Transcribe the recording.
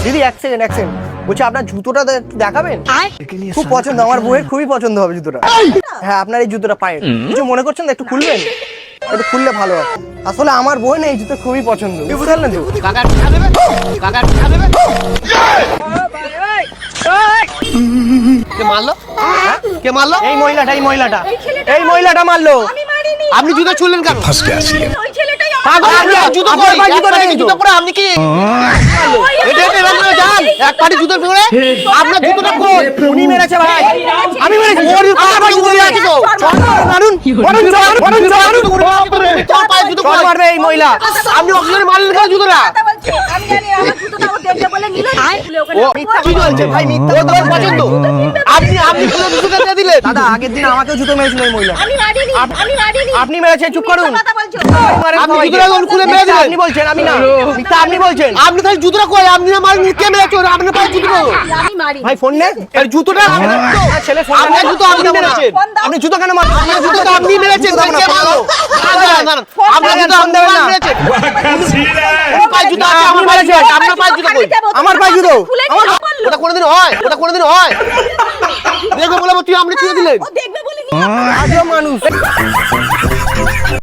দিদি এক সেকেন্ড বলছি আপনার জুতোটা দেখাবেন? খুব পছন্দ, আমার বউয়ের খুবই পছন্দ হবে জুতোটা। হ্যাঁ আপনার এই জুতোটা পায়ের কিছু মনে করছেন না? একটু খুলবেন, একটু খুললে ভালো হয়। আসলে আমার বউ না এই জুতো খুবই পছন্দ, বুঝলেন তো? কে মারলো? কে মারলো? এই মহিলাটা মারলো। আপনি জুতো ছুঁড়লেন কেন? জুতো পরে আপনি কি এক পাটি জুতো ফেলে আপনার জুতোটা কই? উনি মেরেছে ভাই, আমি মেরেছি। মারবে এই মহিলা। আপনি অক্সিজেন মারলেন কেন জুতোটা? ভাই মিথ্যা কথা পছন্দ। আপনি পুরো জুতোটা দিয়ে দিলেন। দাদা আগের দিন আমাকেও জুতো মেরেছিল এই মহিলা। আপনি মেরেছেন, চুপ করুন। আপনি জুতোটা খুলে মেরে দিলেন। আপনি বলছেন, আমি না। মিথ্যা আপনি বলছেন। আপনি তাহলে জুতোটা কই? আপনি না মারলেন, কে মেরেছে? আপনার পায়ে জুতো। ভাই ফোন নে। আর জুতোটা ছেলে ফোন আপনার জুতো আপনি মেরেছেন। আপনি জুতো কেন মারছেন? আপনার জুতো তো আপনি মেরেছেন। কে মারলো? আপনার জুতো আপনি মেরেছেন। পায়ে জুতো আছে, আমার পায়ে জুতো। আপনার পায়ে জুতো কই? আমার পায়ে জুতো। ওটা কোনোদিন হয়? ওটা কোনোদিন হয়? দেখবে বলে তুই আপনি ছুঁয়ে দিলেন। আজও মানুষ।